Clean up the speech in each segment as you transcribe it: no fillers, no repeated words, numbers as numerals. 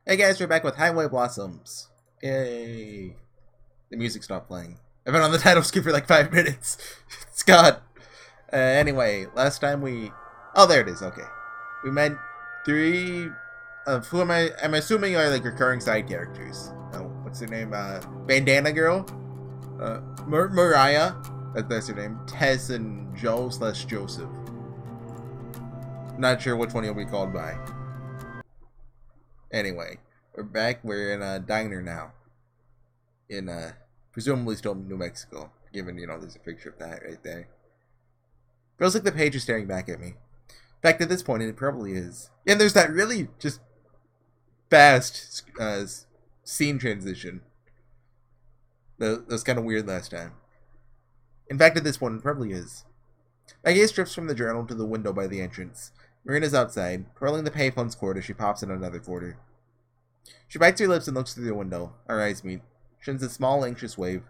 Hey guys, we're back with Highway Blossoms. Yay. The music stopped playing. I've been on the title screen for like 5 minutes. It's gone. Anyway, last time we... Oh, there it is, okay. We met 3 of who I'm assuming are like recurring side characters. Oh, what's her name? Bandana Girl? Mariah. That's her name. Tess and Joe/Joseph. Not sure which one you'll be called by. Anyway, we're back. We're in a diner now. In, presumably still New Mexico. Given, there's a picture of that right there. Feels like the page is staring back at me. In fact, at this point, it probably is. And there's that really just fast scene transition. That was kind of weird last time. In fact, at this point, it probably is. My gaze drifts from the journal to the window by the entrance. Marina's outside, twirling the payphone's cord as she pops in another quarter. She bites her lips and looks through the window. Our eyes meet. She sends a small, anxious wave.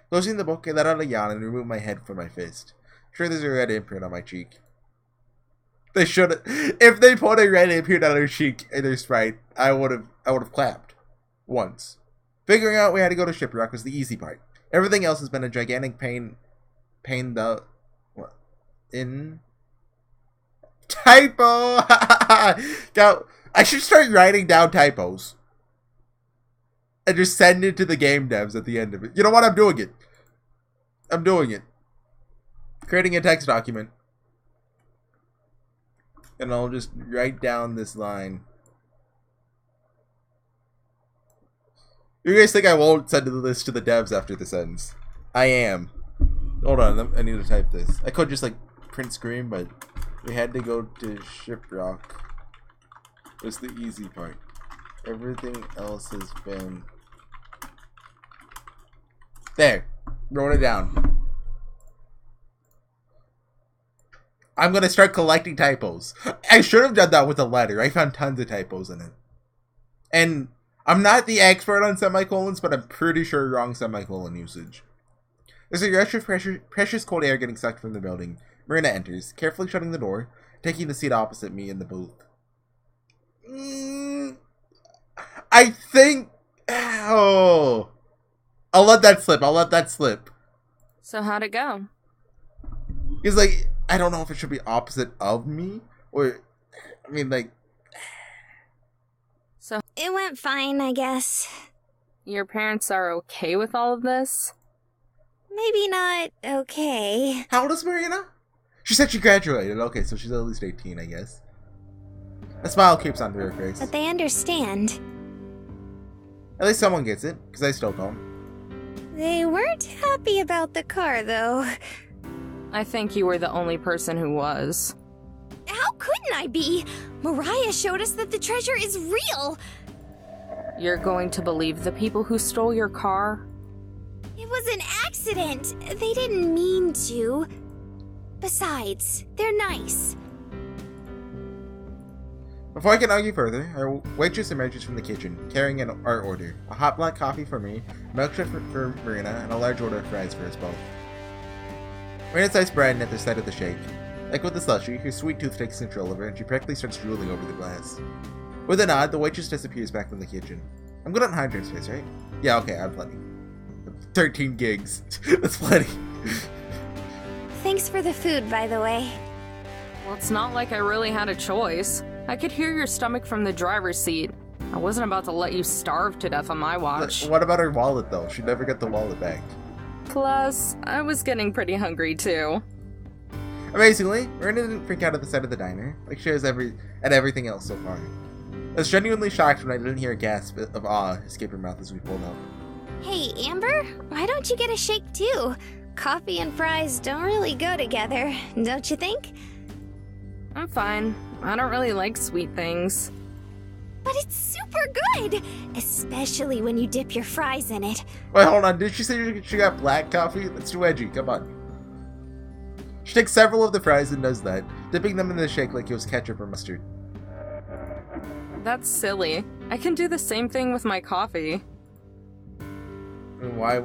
Closing the book, I let out a yawn and remove my head from my fist. Sure, there's a red imprint on my cheek. They should. If they put a red imprint on her cheek in their sprite, I would have clapped. Once. Figuring out we had to go to Shipwreck was the easy part. Everything else has been a gigantic pain in typo. Now, I should start writing down typos and just send it to the game devs at the end of it. You know what? I'm doing it. Creating a text document, and I'll just write down this line. You guys think I won't send this to the devs after this ends? I am. Hold on, I need to type this. I could just like print screen, but we had to go to Shiprock. It's the easy part. Everything else has been... There. Wrote it down. I'm gonna start collecting typos. I should have done that with a letter. I found tons of typos in it. And I'm not the expert on semicolons, but I'm pretty sure wrong semicolon usage. There's a rush of precious cold air getting sucked from the building. Marina enters, carefully shutting the door, taking the seat opposite me in the booth. I think... Oh. I'll let that slip. So how'd it go? He's like, I don't know if it should be opposite of me, or... I mean, like... So it went fine, I guess. Your parents are okay with all of this? Maybe not okay. How old is Marina? She said she graduated. Okay, so she's at least 18, I guess. A smile creeps onto her face. But they understand. At least someone gets it, because I still don't. They weren't happy about the car, though. I think you were the only person who was. How couldn't I be? Mariah showed us that the treasure is real. You're going to believe the people who stole your car? It was an accident. They didn't mean to. Besides, they're nice. Before I can argue further, our waitress emerges from the kitchen, carrying our order. A hot black coffee for me, a milkshake for Marina, and a large order of fries for us both. Marina starts brighten at the sight of the shake. Like with the slushy, her sweet tooth takes control of her, and she practically starts drooling over the glass. With a nod, the waitress disappears back from the kitchen. I'm good on hydrant space, right? Yeah, okay, I'm plenty. 13 gigs. That's plenty. Thanks for the food, by the way. Well, it's not like I really had a choice. I could hear your stomach from the driver's seat. I wasn't about to let you starve to death on my watch. What about her wallet, though? She'd never get the wallet back. Plus, I was getting pretty hungry, too. Amazingly, Marina didn't freak out at the sight of the diner, like she has at everything else so far. I was genuinely shocked when I didn't hear a gasp of awe escape her mouth as we pulled up. Hey, Amber, why don't you get a shake too? Coffee and fries don't really go together, don't you think? I'm fine. I don't really like sweet things. But it's super good! Especially when you dip your fries in it. Wait, hold on. Did she say she got black coffee? That's too edgy. Come on. She takes several of the fries and does that, dipping them in the shake like it was ketchup or mustard. That's silly. I can do the same thing with my coffee. Why?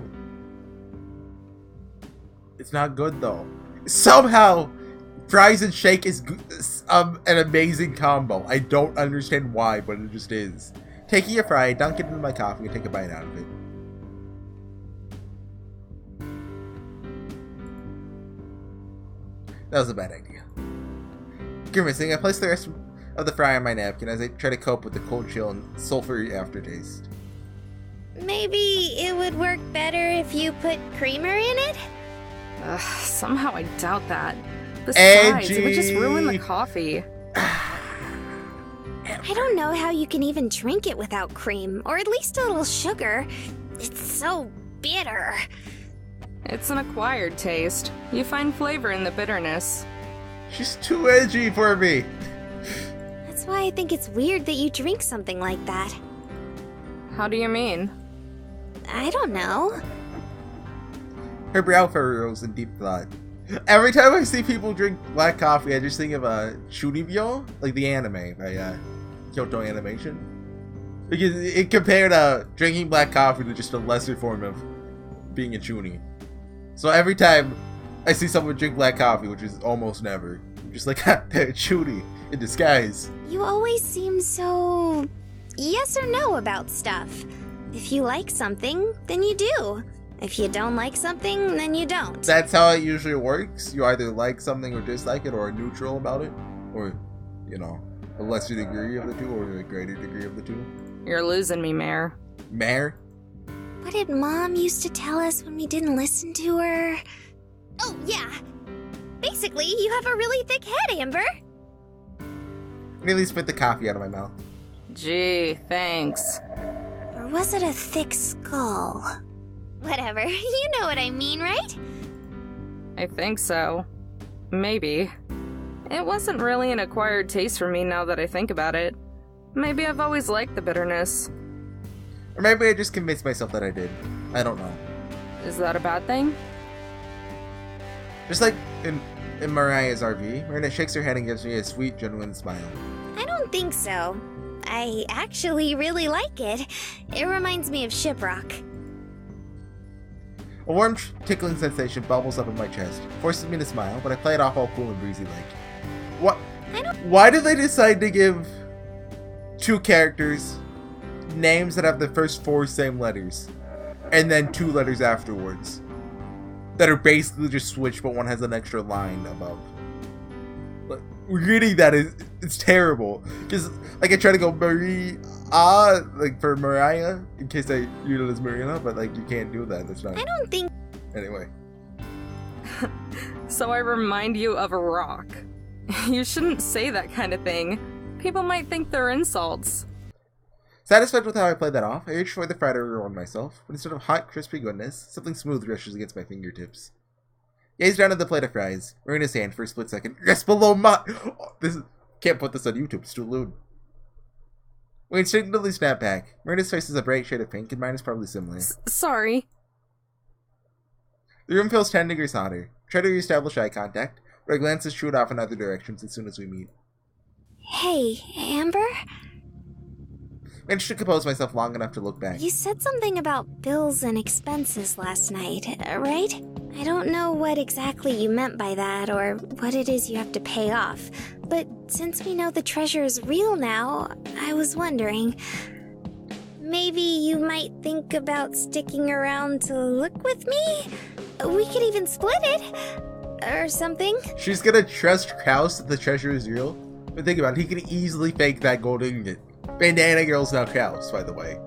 It's not good, though. Somehow, Fries and shake is an amazing combo. I don't understand why, but it just is. Taking a fry, dunk it into my coffee, and take a bite out of it. That was a bad idea. Grimacing, I place the rest of the fry on my napkin as I try to cope with the cold chill and sulfury aftertaste. Maybe it would work better if you put creamer in it? Somehow I doubt that. Besides, it would just ruin the coffee. I don't know how you can even drink it without cream, or at least a little sugar. It's so bitter. It's an acquired taste. You find flavor in the bitterness. She's too edgy for me. That's why I think it's weird that you drink something like that. How do you mean? I don't know. Her brow furrows in deep thought. Every time I see people drink black coffee, I just think of Shuribyo, like the anime by Kyoto Animation. Because it compared drinking black coffee to just a lesser form of being a chunin. So every time I see someone drink black coffee, which is almost never, I'm just like, they're a chunin in disguise. You always seem so yes or no about stuff. If you like something, then you do. If you don't like something, then you don't. That's how it usually works. You either like something or dislike it, or are neutral about it, or, you know, a lesser degree of the two, or a greater degree of the two. You're losing me, Mare. Mare? What did Mom used to tell us when we didn't listen to her? Oh, yeah. Basically, you have a really thick head, Amber. I nearly spit the coffee out of my mouth. Gee, thanks. Or was it a thick skull? Whatever, you know what I mean, right? I think so. Maybe. It wasn't really an acquired taste for me now that I think about it. Maybe I've always liked the bitterness. Or maybe I just convinced myself that I did. I don't know. Is that a bad thing? Just like in Mariah's RV, Marina shakes her head and gives me a sweet, genuine smile. I don't think so. I actually really like it. It reminds me of Shiprock. A warm, tickling sensation bubbles up in my chest, forces me to smile, but I play it off all cool and breezy like. What? Why did they decide to give two characters names that have the first four same letters, and then two letters afterwards, that are basically just switched, but one has an extra line above? Like, reading that it's terrible, because like I try to go Marie, like for Mariah, in case I read it as Marina, but like you can't do that. That's not. I don't think. Anyway. So I remind you of a rock. You shouldn't say that kind of thing. People might think they're insults. Satisfied with how I played that off, I reached for the fried Oreo on myself, but instead of hot, crispy goodness, something smooth rushes against my fingertips. Gazed down at the plate of fries, Marina's hand for a split second. Yes, below my. Oh, can't put this on YouTube. It's too lewd. We instinctively snap back. Marina's face is a bright shade of pink, and mine is probably similar. Sorry. The room feels 10 degrees hotter. Try to reestablish eye contact, but our glances shoot off in other directions as soon as we meet. Hey, Amber? Managed to compose myself long enough to look back. You said something about bills and expenses last night, right? I don't know what exactly you meant by that or what it is you have to pay off, but since we know the treasure is real now, I was wondering, maybe you might think about sticking around to look with me? We could even split it, or something. She's gonna trust Kraus that the treasure is real? But think about it, he could easily fake that gold ingot. Bandana Girl's now Kraus, by the way.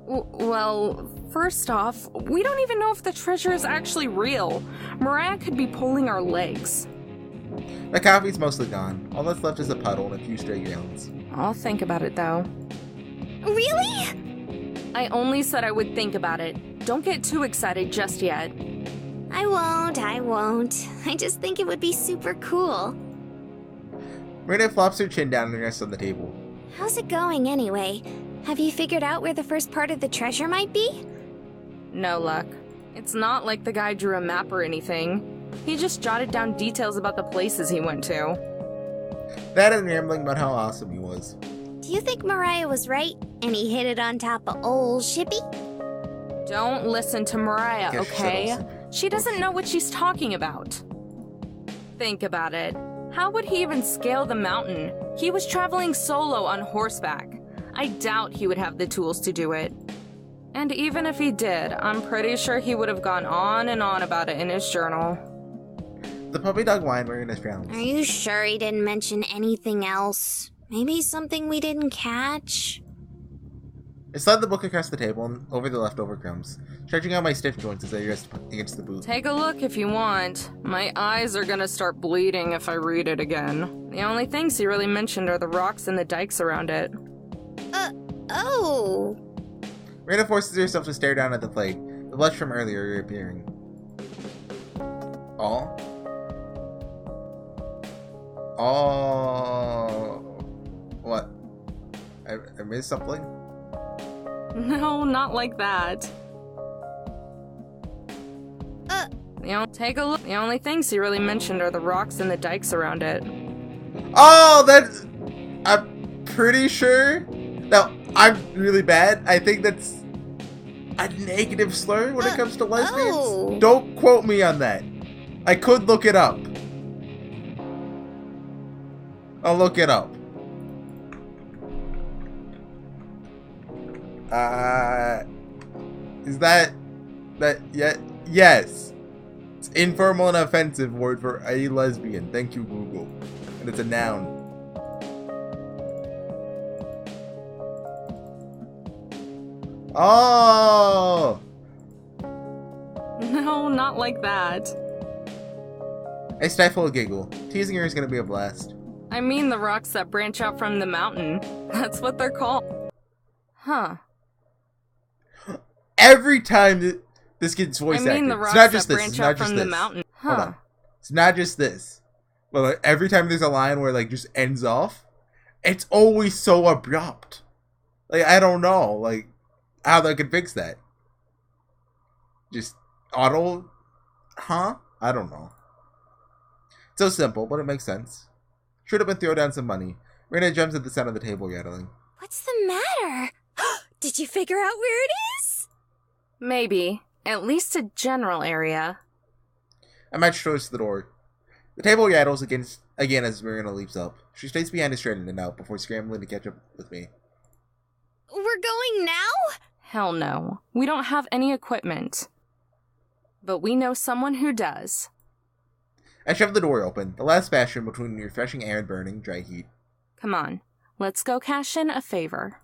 Well, first off, we don't even know if the treasure is actually real. Mariah could be pulling our legs. My coffee's mostly gone. All that's left is a puddle and a few stray gallons. I'll think about it, though. Really? I only said I would think about it. Don't get too excited just yet. I won't. I just think it would be super cool. Marina flops her chin down and rests on the table. How's it going anyway? Have you figured out where the first part of the treasure might be? No luck. It's not like the guy drew a map or anything. He just jotted down details about the places he went to. That and rambling about how awesome he was. Do you think Mariah was right and he hit it on top of old Shippy? Don't listen to Mariah, Guess okay? She doesn't know what she's talking about. Think about it. How would he even scale the mountain? He was traveling solo on horseback. I doubt he would have the tools to do it. And even if he did, I'm pretty sure he would have gone on and on about it in his journal. The puppy dog whined wearing his crowns. Are you sure he didn't mention anything else? Maybe something we didn't catch? I slid the book across the table and over the leftover crumbs, stretching out my stiff joints as I rest against the boot. Take a look if you want. My eyes are gonna start bleeding if I read it again. The only things he really mentioned are the rocks and the dikes around it. Oh! Miranda forces herself to stare down at the plate, the blush from earlier reappearing. All? What? I missed something? No, not like that. Take a look. The only things he really mentioned are the rocks and the dikes around it. Oh, that's... I'm pretty sure... Now, I'm really bad. I think that's a negative slur when it comes to lesbians. Oh. Don't quote me on that. I could look it up. I'll look it up. Is that yeah? Yes. It's informal and offensive word for a lesbian. Thank you, Google. And it's a noun. Oh! No, not like that. I stifle a giggle. Teasing her is gonna be a blast. I mean the rocks that branch out from the mountain. That's what they're called. Huh. Every time this gets voice acted. I mean the It's rocks not just that this. branch It's not out just from the this. mountain. Hold Huh. on. It's not just this. But like, every time there's a line where like just ends off, it's always so abrupt. Like I don't know, like how they could fix that. Just auto, huh? I don't know. It's so simple, but it makes sense. Should have been throw down some money. Rena jumps at the sound of the table rattling. What's the matter? Did you figure out where it is? Maybe. At least a general area. I march towards the door. The table rattles again as Marina leaps up. She stays behind us, straightening it out before scrambling to catch up with me. We're going now? Hell no. We don't have any equipment. But we know someone who does. I shove the door open, the last bastion between refreshing air and burning, dry heat. Come on. Let's go cash in a favor.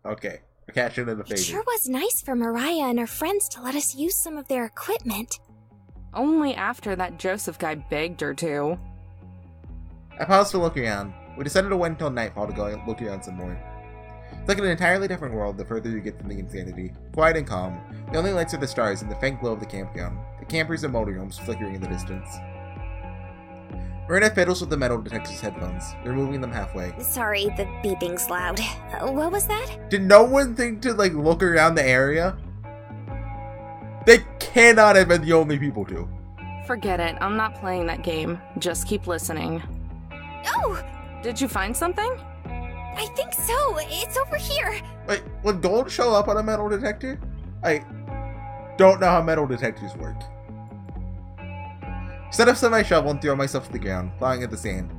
Okay, I cash in a favor. It sure was nice for Mariah and her friends to let us use some of their equipment. Only after that Joseph guy begged her to. I paused to look around. We decided to wait until nightfall to go and look around some more. It's like an entirely different world the further you get from the insanity. Quiet and calm. The only lights are the stars and the faint glow of the campground. The campers and motorhomes flickering in the distance. Marina fiddles with the metal detector's headphones, removing them halfway. Sorry, the beeping's loud. What was that? Did no one think to, like, look around the area? They cannot have been the only people to. Forget it. I'm not playing that game. Just keep listening. Oh! Did you find something? I think so. It's over here. Wait, would gold show up on a metal detector? I don't know how metal detectors work. Set up some of my shovel and throw myself to the ground, plowing at the sand.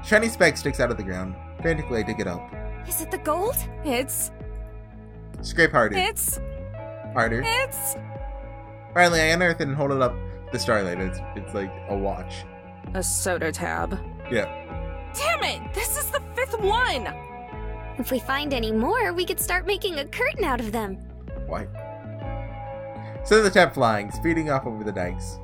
Shiny speck sticks out of the ground. Frantically, I dig it up. Is it the gold? It's... Scrape harder. It's... Harder. It's... Finally, I unearth it and hold it up to the starlight. It's like a watch. A soda tab. Yeah. Damn it! This is the 5th one! If we find any more, we could start making a curtain out of them. Why? Send the tab flying, speeding off over the dikes.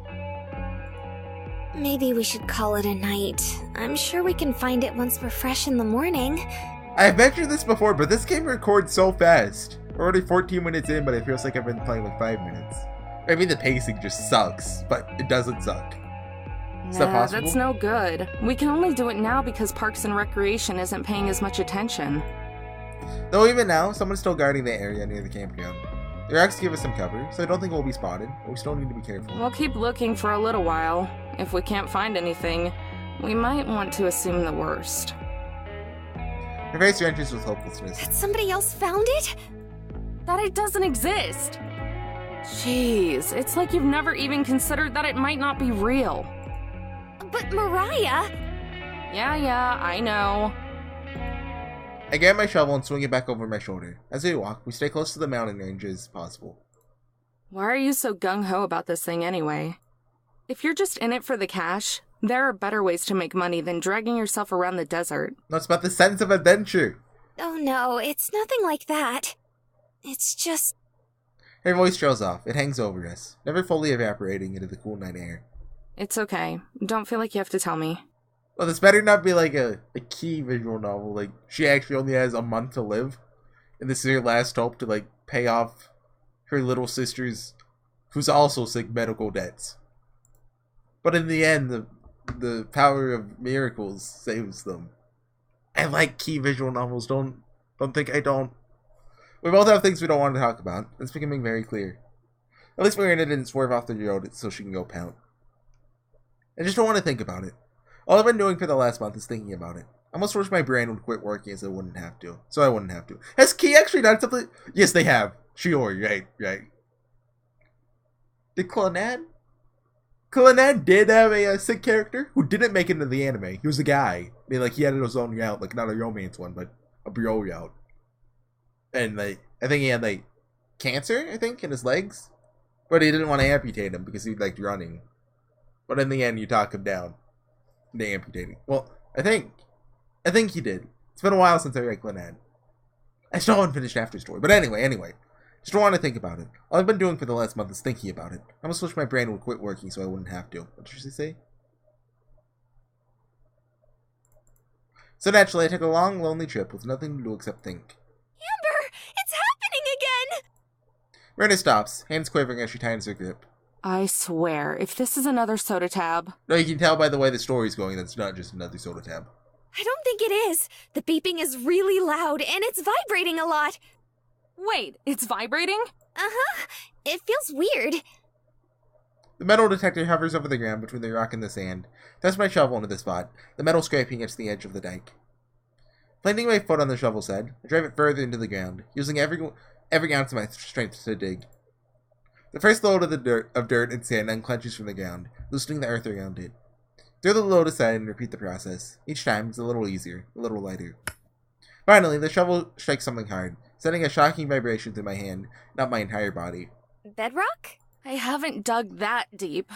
Maybe we should call it a night. I'm sure we can find it once we're fresh in the morning. I've mentioned this before, but this game records so fast. We're already 14 minutes in, but it feels like I've been playing like 5 minutes. Maybe the pacing just sucks, but it doesn't suck. Is that possible? That's no good. We can only do it now because Parks and Recreation isn't paying as much attention. Though even now, someone's still guarding the area near the campground. The rocks give us some cover, so I don't think we'll be spotted, but we still need to be careful. We'll keep looking for a little while. If we can't find anything, we might want to assume the worst. I Her face wrenches with hopelessness. That somebody else found it? That it doesn't exist. Jeez, it's like you've never even considered that it might not be real. But Mariah... Yeah, I know. I grab my shovel and swing it back over my shoulder. As we walk, we stay close to the mountain range as possible. Why are you so gung-ho about this thing anyway? If you're just in it for the cash, there are better ways to make money than dragging yourself around the desert. No, it's about the sense of adventure. Oh no, it's nothing like that. It's just... Her voice trails off. It hangs over us, never fully evaporating into the cool night air. It's okay. Don't feel like you have to tell me. Well, this better not be like a key visual novel. Like, she actually only has a month to live. And this is her last hope to, like, pay off her little sister's, who's also sick, medical debts. But in the end, the power of miracles saves them. I like key visual novels. Don't think I don't. We both have things we don't want to talk about. It's becoming very clear. At least Miranda didn't swerve off the road so she can go pout. I just don't want to think about it. All I've been doing for the last month is thinking about it. I almost wish my brain would quit working so I wouldn't have to. Has Key actually done something? Yes, they have. Shiori, right. Did Clannad? Clannad did have a sick character who didn't make it into the anime. He was a guy. I mean, like, he had his own route, like, not a romance one, but a bro route. And, like, I think he had, like, cancer, in his legs. But he didn't want to amputate him because he liked running. But in the end, you talk him down. They amputating. Well, I think he did. It's been a while since I read Clannad. I still haven't finished After Story. But anyway. Just don't want to think about it. All I've been doing for the last month is thinking about it. I almost wish my brain would quit working so I wouldn't have to. What did she say? So naturally, I took a long, lonely trip with nothing to do except think. Amber! It's happening again! Miranda stops, hands quivering as she tightens her grip. I swear, if this is another soda tab... No, you can tell by the way the story's going that's not just another soda tab. I don't think it is. The beeping is really loud, and it's vibrating a lot. Wait, it's vibrating? Uh-huh. It feels weird. The metal detector hovers over the ground between the rock and the sand. That's my shovel into the spot, the metal scraping against the edge of the dike. Planting my foot on the shovel's head, I drive it further into the ground, using every ounce of my strength to dig. The first load of dirt and sand unclenches from the ground, loosening the earth around it. Throw the load aside and repeat the process. Each time, it's a little easier, a little lighter. Finally, the shovel strikes something hard, sending a shocking vibration through my hand, not my entire body. Bedrock? I haven't dug that deep.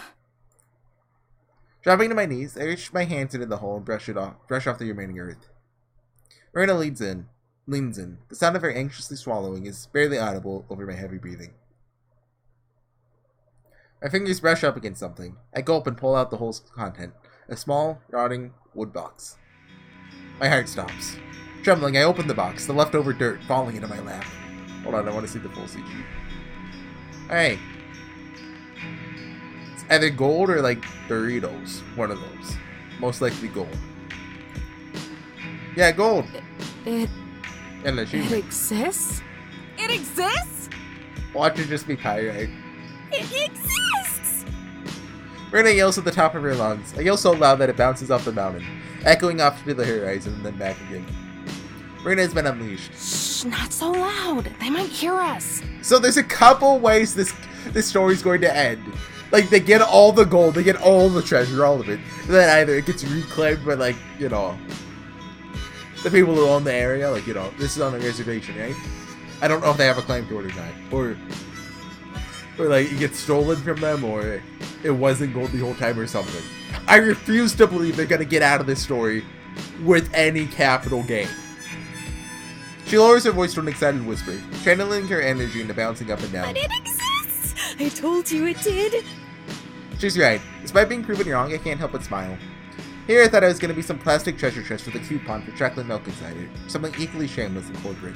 Dropping to my knees, I reach my hands into the hole and brush off the remaining earth. Miranda leans in. The sound of her anxiously swallowing is barely audible over my heavy breathing. My fingers brush up against something. I gulp and pull out the hole's content, a small, rotting wood box. My heart stops. Trembling, I open the box, the leftover dirt falling into my lap. Hold on, I want to see the full CG. Alright. It's either gold or like Doritos. One of those. Most likely gold. Yeah, gold. It achievement. exists? It exists? Watch it just be pyrite. It exists! Miranda yells at the top of her lungs. I yell so loud that it bounces off the mountain, echoing off to the horizon and then back again. Miranda has been unleashed. Shh, not so loud. They might hear us. So there's a couple ways this story's going to end. Like, they get all the gold, they get all the treasure, all of it. And then either it gets reclaimed by, like, you know, the people who own the area. Like, you know, this is on the reservation, right? I don't know if they have a claim to it or not. Or like, it gets stolen from them, or it wasn't gold the whole time or something. I refuse to believe they're going to get out of this story with any capital gain. She lowers her voice to an excited whisper, channeling her energy into bouncing up and down. But it exists! I told you it did! She's right. Despite being proven wrong, I can't help but smile. Here I thought I was going to be some plastic treasure chest with a coupon for chocolate milk inside it. Something equally shameless and corporate.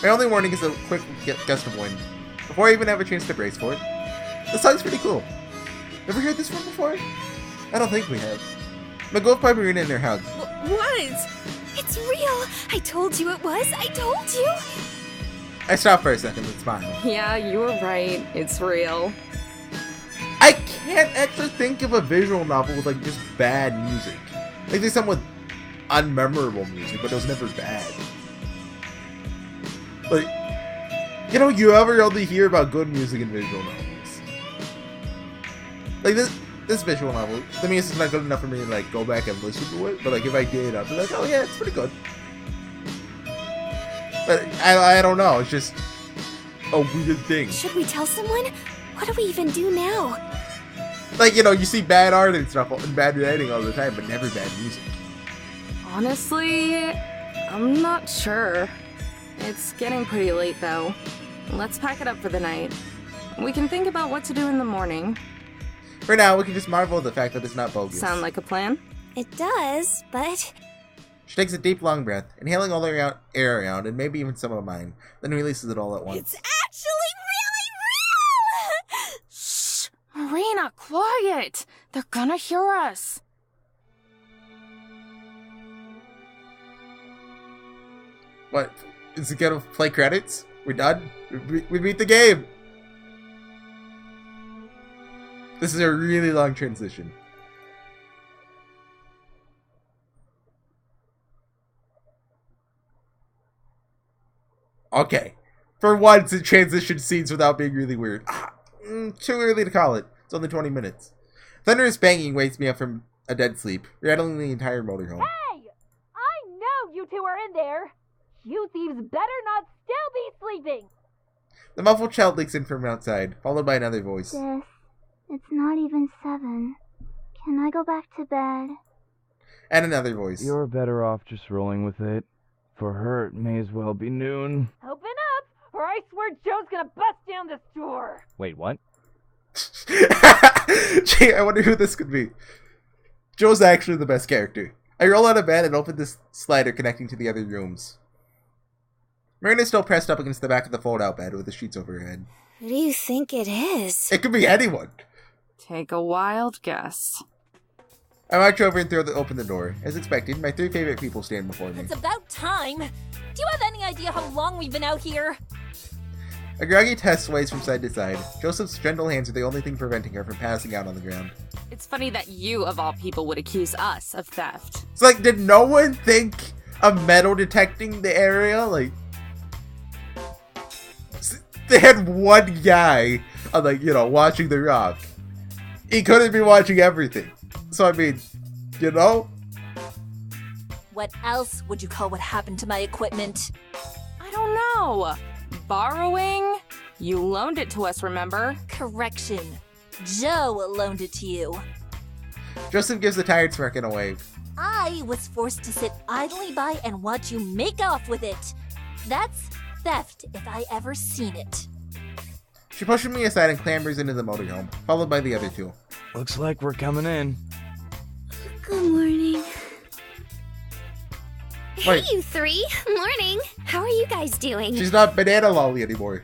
My only warning is a quick gust of wind. Before I even have a chance to brace for it. The song's pretty cool. Ever heard this one before? I don't think we have. My gold Piperina in her hug. What? It's real! I told you it was! I told you! I stop for a second and smile. Yeah, you were right. It's real. I can't actually think of a visual novel with, like, just bad music. Like, there's some with unmemorable music, but it was never bad. Like, you know, you ever only hear about good music in visual novels. Like this visual novel, the music's not good enough for me to like go back and listen to it, but like if I did, I'd be like, oh yeah, it's pretty good. But I don't know, it's just a weird thing. Should we tell someone? What do we even do now? Like, you know, you see bad art and stuff and bad writing all the time, but never bad music. Honestly, I'm not sure. It's getting pretty late, though. Let's pack it up for the night. We can think about what to do in the morning. For now, we can just marvel at the fact that it's not bogus. Sound like a plan? It does, but... She takes a deep, long breath, inhaling all the air around, and maybe even some of mine, then releases it all at once. It's actually really real! Shh! Marina, quiet! They're gonna hear us. What? Is it gonna play credits? We're done? We beat the game! This is a really long transition. Okay. For once, it transitioned scenes without being really weird. Too early to call it. It's only 20 minutes. Thunderous banging wakes me up from a dead sleep, rattling the entire motorhome. Hey! I know you two are in there! You thieves better not still be sleeping! The muffled child leaks in from outside, followed by another voice. Sis, it's not even 7. Can I go back to bed? And another voice. You're better off just rolling with it. For her, it may as well be noon. Open up, or I swear Joe's gonna bust down this door! Wait, what? Gee, I wonder who this could be. Joe's actually the best character. I roll out of bed and open this slider connecting to the other rooms. Marina's still pressed up against the back of the fold-out bed with the sheets over her head. Who do you think it is? It could be anyone. Take a wild guess. I march over and open the door. As expected, my 3 favorite people stand before me. It's about time! Do you have any idea how long we've been out here? A groggy Tess sways from side to side. Joseph's gentle hands are the only thing preventing her from passing out on the ground. It's funny that you, of all people, would accuse us of theft. It's like, did no one think of metal detecting the area? Like, they had one guy, like, you know, watching the rock. He couldn't be watching everything. So, I mean, you know? What else would you call what happened to my equipment? I don't know. Borrowing? You loaned it to us, remember? Correction. Joe loaned it to you. Joseph gives a tired smirk and a wave. I was forced to sit idly by and watch you make off with it. That's theft if I ever seen it. She pushes me aside and clambers into the motorhome, followed by the other 2. Looks like we're coming in. Good morning. Wait. Hey, you 3. Morning. How are you guys doing? She's not Banana Lolly anymore.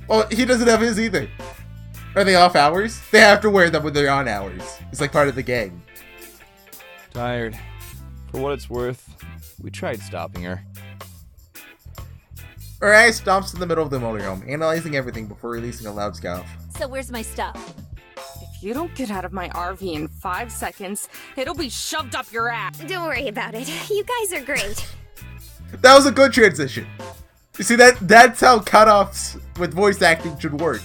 Oh, he doesn't have his either. Are they off hours? They have to wear them when they're on hours. It's like part of the gang. Tired. For what it's worth, we tried stopping her. Her eye stomps in the middle of the motorhome, analyzing everything before releasing a loud scoff. So where's my stuff? If you don't get out of my RV in 5 seconds, it'll be shoved up your ass. Don't worry about it. You guys are great. That was a good transition. You see, that's how cutoffs with voice acting should work.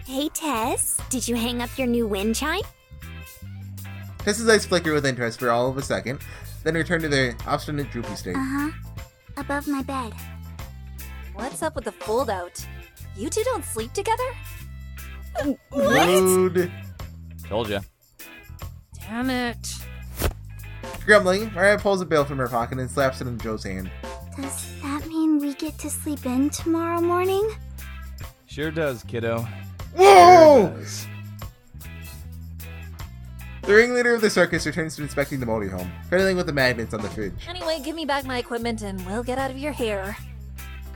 Hey, Tess. Did you hang up your new wind chime? Tess's eyes flicker with interest for all of a second, then return to their obstinate droopy state. Uh-huh. Above my bed. What's up with the fold-out? You two don't sleep together? Rude. Told ya. Damn it. Grumbling, Mariah pulls a bill from her pocket and slaps it in Joe's hand. Does that mean we get to sleep in tomorrow morning? Sure does, kiddo. Whoa! Sure does. The ringleader of the circus returns to inspecting the motorhome, fiddling with the magnets on the fridge. Anyway, give me back my equipment and we'll get out of your hair.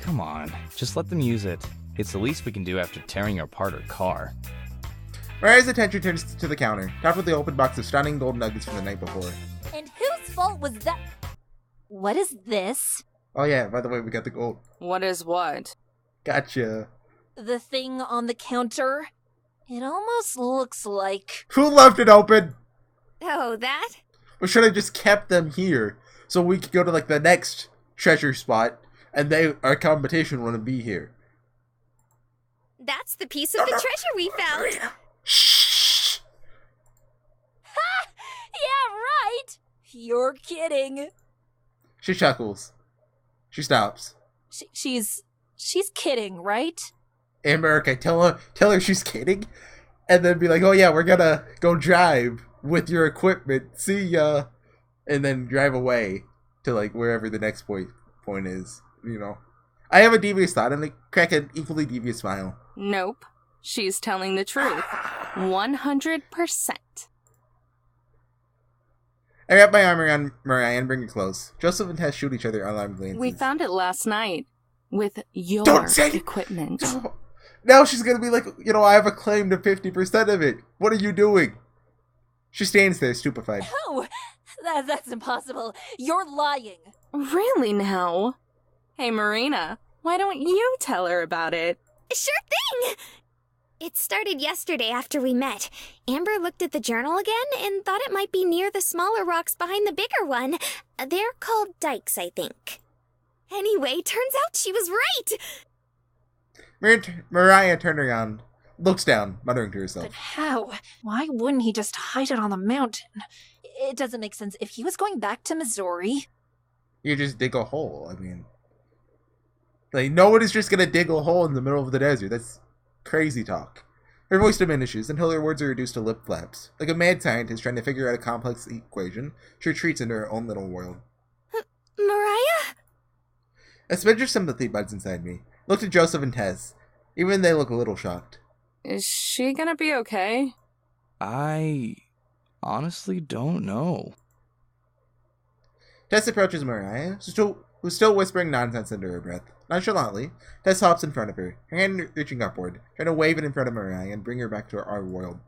Come on, just let them use it. It's the least we can do after tearing apart her car. Mariah's attention turns to the counter, topped with the open box of stunning gold nuggets from the night before. And whose fault was that? What is this? Oh yeah, by the way, we got the gold. What is what? Gotcha. The thing on the counter? It almost looks like... Who left it open? Oh, that? Or should I just kept them here so we could go to like the next treasure spot, and our competition wouldn't be here. That's the piece of the treasure we found. Shh. Ha! Yeah, right! You're kidding. She chuckles. She stops. She's kidding, right? Amber, okay, tell her she's kidding, and then be like, oh yeah, we're gonna go drive with your equipment. See ya. And then drive away to like wherever the next point is. You know, I have a devious thought, and they crack an equally devious smile. Nope. She's telling the truth. 100%. I wrap my arm around Mariah and bring her close. Joseph and Tess shoot each other alarmed glances. We found it last night. With your Don't say equipment. Now she's gonna be like, you know, I have a claim to 50% of it. What are you doing? She stands there, stupefied. No! That's impossible. You're lying. Really now? Hey, Marina, why don't you tell her about it? Sure thing! It started yesterday after we met. Amber looked at the journal again and thought it might be near the smaller rocks behind the bigger one. They're called dikes, I think. Anyway, turns out she was right! Mariah turned around, looks down, muttering to herself. But how? Why wouldn't he just hide it on the mountain? It doesn't make sense. If he was going back to Missouri... You just dig a hole, I mean. Like, no one is just gonna dig a hole in the middle of the desert. That's crazy talk. Her voice diminishes until her words are reduced to lip flaps. Like a mad scientist trying to figure out a complex equation, she retreats into her own little world. Mariah? A smidge of sympathy buds inside me. Looked at Joseph and Tess. Even they look a little shocked. Is she gonna be okay? I honestly don't know. Tess approaches Mariah, who's still whispering nonsense under her breath. Nonchalantly, Tess hops in front of her, her hand reaching upward, trying to wave it in front of Mariah and bring her back to our world.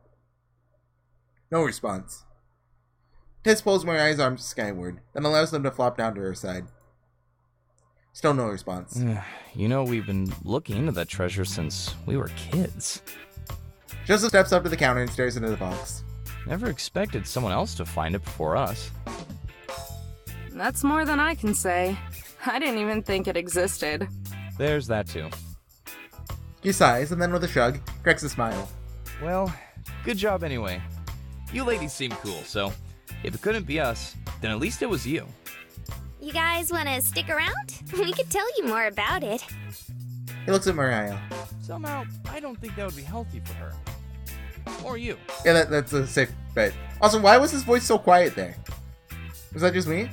No response. Tess pulls Mariah's arms skyward, then allows them to flop down to her side. Still no response. You know, we've been looking into that treasure since we were kids. Joseph steps up to the counter and stares into the box. Never expected someone else to find it before us. That's more than I can say. I didn't even think it existed. There's that too. He sighs, and then with a shrug, cracks a smile. Well, good job anyway. You ladies seem cool, so if it couldn't be us, then at least it was you. You guys want to stick around? We could tell you more about it. He looks at Mariah. Somehow, I don't think that would be healthy for her. Or you. Yeah, that's a safe bet. Also, why was his voice so quiet there? Was that just me?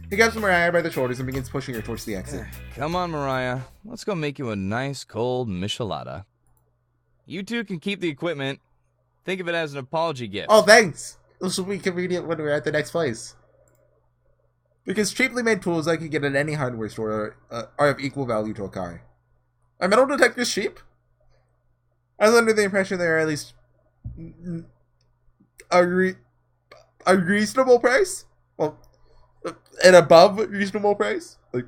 He grabs Mariah by the shoulders and begins pushing her towards the exit. Come on, Mariah. Let's go make you a nice cold michelada. You two can keep the equipment. Think of it as an apology gift. Oh, thanks! This will be convenient when we're at the next place. Because cheaply made tools I could get at any hardware store are of equal value to a car. Are metal detectors cheap? I was under the impression they are at least a reasonable price? Well, an above reasonable price? Like,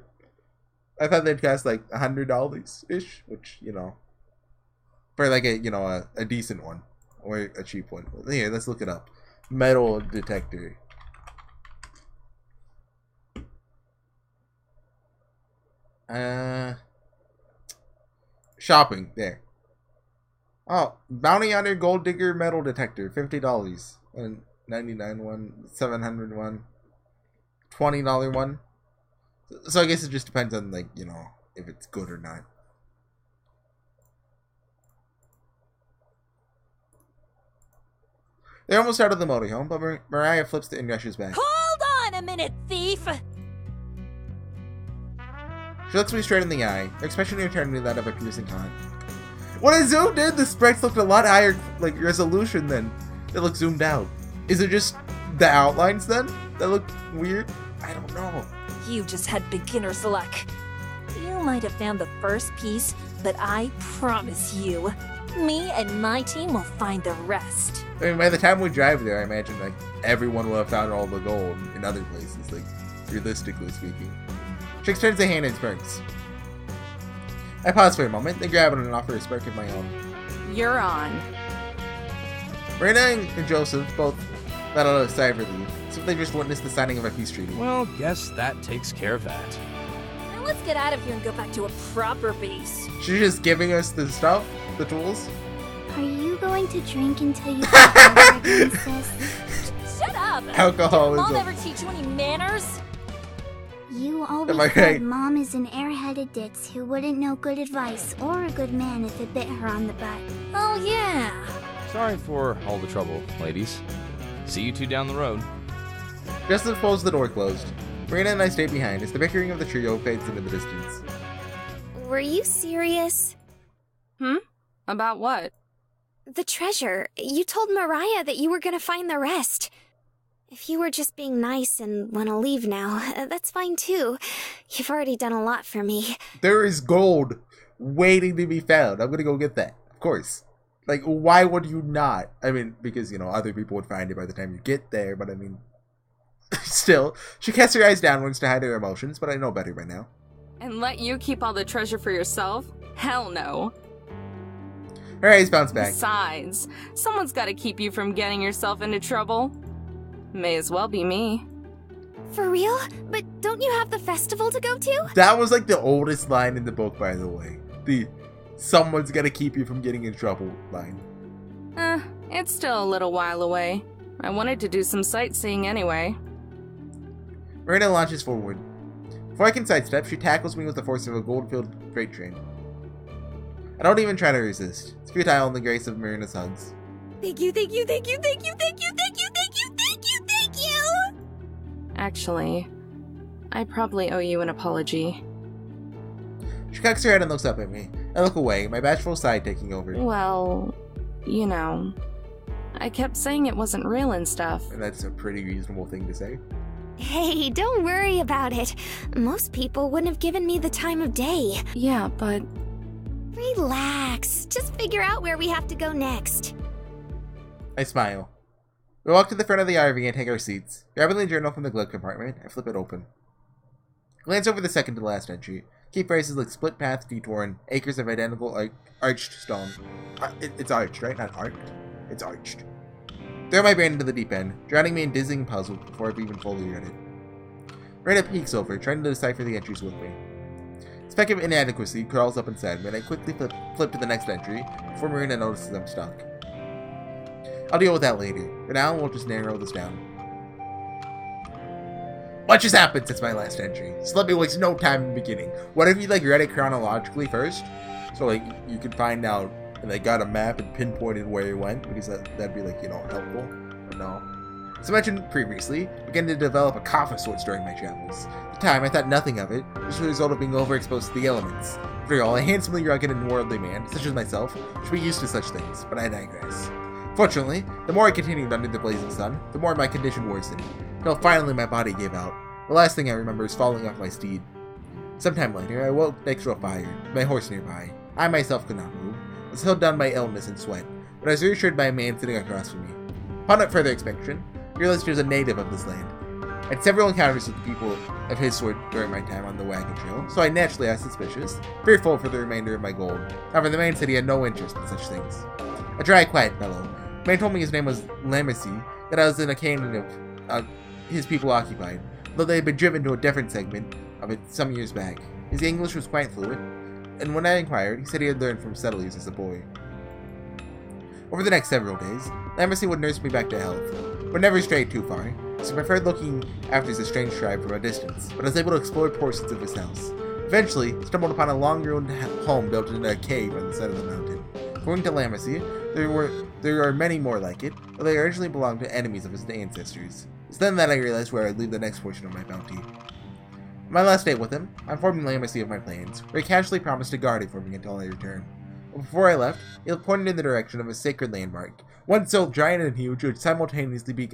I thought they'd cost like $100-ish, which, you know, for like a decent one or a cheap one. Yeah, let's look it up. Metal detector. Shopping there. Oh, bounty hunter gold digger metal detector, $50. And $99 one, $700 one, $20 one. So I guess it just depends on, like, you know, if it's good or not. They're almost out of the motorhome, but Mariah flips it and rushes back. Hold on a minute, thief! She looks me straight in the eye, her expression returning to that of a piercing taunt. When I zoomed in, the sprites looked a lot higher, like, resolution than it looked zoomed out. Is it just the outlines then that look weird? I don't know. You just had beginner's luck. You might have found the first piece, but I promise you, me and my team will find the rest. I mean, by the time we drive there, I imagine, like, everyone will have found all the gold in other places, like, realistically speaking. She extends a hand and smirks. I pause for a moment, then grab it and offer a spark of my own. You're on. Marina and Joseph both let out a sigh of relief, So if they just witnessed the signing of a peace treaty. Well, guess that takes care of that. Now let's get out of here and go back to a proper base. She's just giving us the stuff, the tools. Are you going to drink until you fall over again, sis? Shut up! Alcoholism. Did Mom ever teach you any manners? You Am always I said right? Mom is an airheaded ditz who wouldn't know good advice or a good man if it bit her on the butt. Oh yeah. Sorry for all the trouble, ladies. See you two down the road. Just as the door closed, Marina and I stayed behind as the bickering of the trio fades into the distance. Were you serious? About what? The treasure. You told Mariah that you were gonna find the rest. If you were just being nice and want to leave now, that's fine too. You've already done a lot for me. There is gold waiting to be found. I'm gonna go get that, of course. Like, why would you not? I mean, because, you know, other people would find it by the time you get there, but I mean... Still, she casts her eyes downwards to hide her emotions, but I know better by now. And let you keep all the treasure for yourself? Hell no. Her eyes bounce back. Besides, someone's gotta keep you from getting yourself into trouble. May as well be me. For real? But don't you have the festival to go to? That was like the oldest line in the book, by the way. The someone's gotta keep you from getting in trouble line. It's still a little while away. I wanted to do some sightseeing anyway. Marina launches forward. Before I can sidestep, she tackles me with the force of a gold-filled freight train. I don't even try to resist. It's futile in the grace of Marina's hugs. Thank you, thank you, thank you, thank you, thank you, thank you, thank you, thank you, thank you! Actually, I probably owe you an apology. She cocks her head and looks up at me. I look away, my bashful side taking over. Well, you know, I kept saying it wasn't real and stuff. And that's a pretty reasonable thing to say. Hey, don't worry about it. Most people wouldn't have given me the time of day. Yeah, but Relax. Just figure out where we have to go next. I smile. We walk to the front of the RV and take our seats. Grabbing the journal from the glove compartment, I flip it open. Glance over the second to last entry. Key phrases like split path, detour, and acres of identical arched stone. It's arched, right? Not arched. It's arched. Throw my brain into the deep end, drowning me in dizzying puzzles before I've even fully read it. Rita peeks over, trying to decipher the entries with me. A speck of inadequacy crawls up inside me, and I quickly flip to the next entry before Marina notices I'm stuck. I'll deal with that later. For now, we'll just narrow this down. Much has happened since my last entry, so let me waste no time in the beginning. What if you read it chronologically first? So you could find out and they got a map and pinpointed where he went, because that'd be helpful. But no. As I mentioned previously, I began to develop a cough of sorts during my travels. At the time, I thought nothing of it, just a result of being overexposed to the elements. After all, a handsomely rugged and worldly man, such as myself, should be used to such things, but I digress. Fortunately, the more I continued under the blazing sun, the more my condition worsened, until finally my body gave out. The last thing I remember is falling off my steed. Sometime later, I woke next to a fire, with my horse nearby. I myself could not move. I was held down by illness and sweat, but I was reassured by a man sitting across from me. Upon further inspection, I realized he was a native of this land. I had several encounters with people of his sort during my time on the wagon trail, so I naturally was suspicious, fearful for the remainder of my gold. However, the man said he had no interest in such things. A dry, quiet fellow. The man told me his name was Lammercy, that I was in a canyon of his people occupied, though they had been driven to a different segment of it some years back. His English was quite fluent, and when I inquired, he said he had learned from settlers as a boy. Over the next several days, Lammercy would nurse me back to health, but never strayed too far, so I preferred looking after his strange tribe from a distance, but I was able to explore portions of his house. Eventually, I stumbled upon a long-ruined home built in a cave on the side of the mountain. According to Lammercy, there are many more like it, but they originally belonged to enemies of his ancestors. It's then that I realized where I'd leave the next portion of my bounty. On my last date with him, I informed Lammercy of my plans, where he casually promised to guard it for me until I returned. But before I left, he pointed in the direction of a sacred landmark, one so giant and huge it would simultaneously be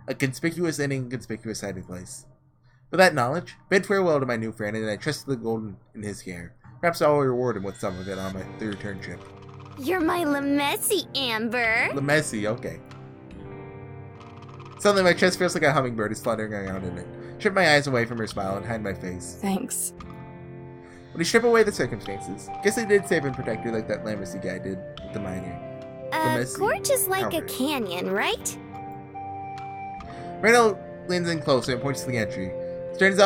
a conspicuous and inconspicuous hiding place. With that knowledge, I bid farewell to my new friend, and I trusted the gold in his care. Perhaps I'll reward him with some of it on the return trip. You're my Lamessy, Amber. Lamessy, okay. Suddenly my chest feels like a hummingbird is fluttering around in it. Strip my eyes away from her smile and hide my face. Thanks. When you strip away the circumstances, guess I did save and protect her like that Lamessy guy did with the miner. Gorge is like a Albert. canyon, right? Reynold leans in closer and points to the entry. Strands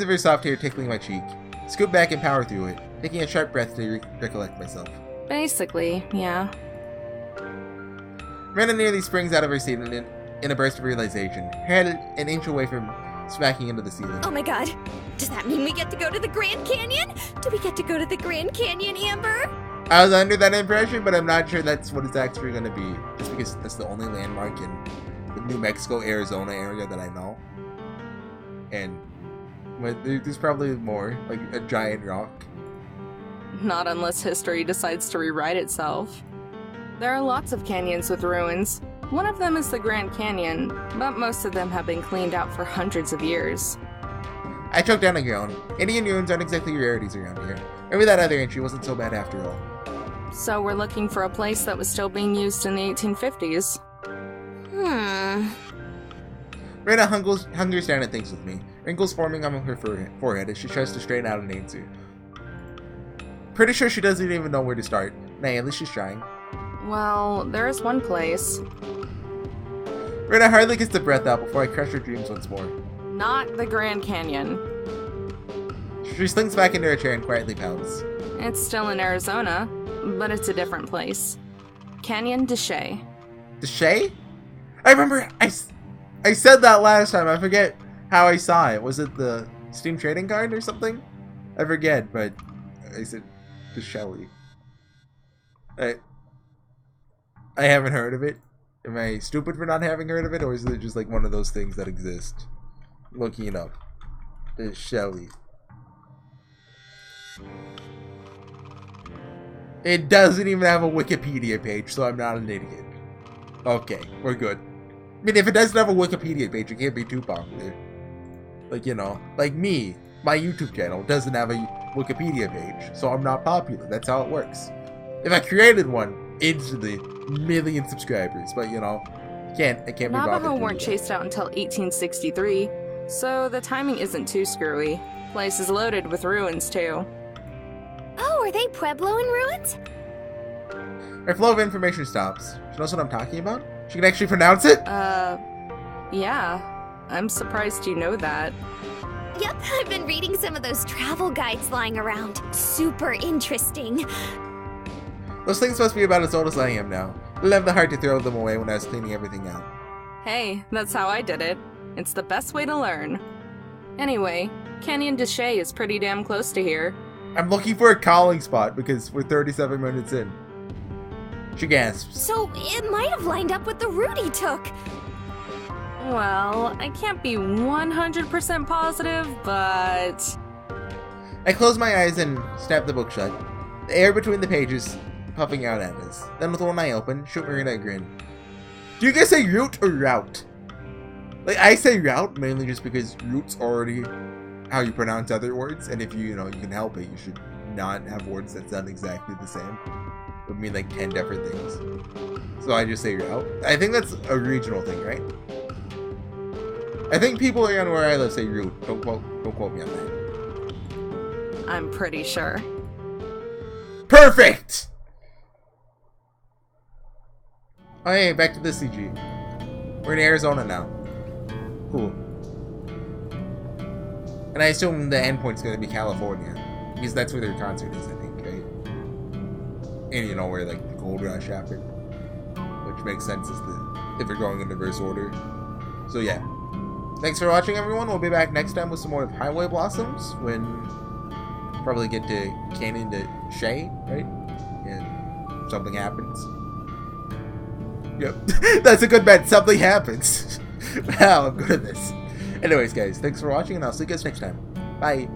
of her soft hair tickling my cheek. Scoop back and power through it, taking a sharp breath to recollect myself. Basically, yeah. Miranda nearly springs out of her seat in a burst of realization, her head an inch away from smacking into the ceiling. Oh my god. Does that mean we get to go to the Grand Canyon? Do we get to go to the Grand Canyon, Amber? I was under that impression, but I'm not sure that's what it's actually going to be. Just because that's the only landmark in the New Mexico, Arizona area that I know. But there's probably more, like a giant rock. Not unless history decides to rewrite itself. There are lots of canyons with ruins. One of them is the Grand Canyon, but most of them have been cleaned out for hundreds of years. I choked down a groan. Indian ruins aren't exactly rarities around here. Maybe that other entry wasn't so bad after all. So we're looking for a place that was still being used in the 1850s. Rena hungers down and thinks with me, wrinkles forming on her forehead as she tries to straighten out an answer. Pretty sure she doesn't even know where to start. Nah, at least she's trying. Well, there is one place. Rena hardly gets the breath out before I crush her dreams once more. Not the Grand Canyon. She slinks back into her chair and quietly pouts. It's still in Arizona, but it's a different place. Canyon de Chelly. The Shay? I remember I said that last time. I forget how I saw it. Was it the Steam trading card or something? I forget, but I said the Shelly. I haven't heard of it. Am I stupid for not having heard of it, or is it just like one of those things that exist? Looking it up. The Shelly. It doesn't even have a Wikipedia page, so I'm not an idiot. Okay, we're good. I mean, if it doesn't have a Wikipedia page, it can't be too popular. Like, you know, like me, my YouTube channel doesn't have a Wikipedia page, so I'm not popular. That's how it works. If I created one, instantly, million subscribers, but you know, it can't be bothered. Navajo weren't chased out until 1863, so the timing isn't too screwy. Place is loaded with ruins, too. Oh, are they Pueblo in ruins? Her flow of information stops. She knows what I'm talking about? She can actually pronounce it? Yeah. I'm surprised you know that. Yep, I've been reading some of those travel guides lying around. Super interesting. Those things must be about as old as I am now. I didn't have the heart to throw them away when I was cleaning everything out. Hey, that's how I did it. It's the best way to learn. Anyway, Canyon de Chelly is pretty damn close to here. I'm looking for a calling spot because we're 37 minutes in. She gasps. So it might have lined up with the route he took. Well, I can't be 100% positive, but... I close my eyes and snap the book shut. The air between the pages puffing out at us. Then with one eye open, shoot Marina a grin. Do you guys say route or route? Like, I say route mainly just because route's already how you pronounce other words, and if you know, you can help it, you should not have words that sound exactly the same. It would mean like 10 different things. So I just say route. I think that's a regional thing, right? I think people around where I live say route. Don't quote me on that. I'm pretty sure. Perfect! Oh hey, back to the CG. We're in Arizona now. Cool. And I assume the endpoint's gonna be California. Because that's where their concert is, I think, right? And you know where like the gold rush happened. Which makes sense if they're going in reverse order. So yeah. Thanks for watching, everyone. We'll be back next time with some more of Highway Blossoms when probably get to Canyon de Chelly, right? And something happens. Yep. That's a good bet. Something happens. Wow, I'm good at this. Anyways, guys, thanks for watching, and I'll see you guys next time. Bye.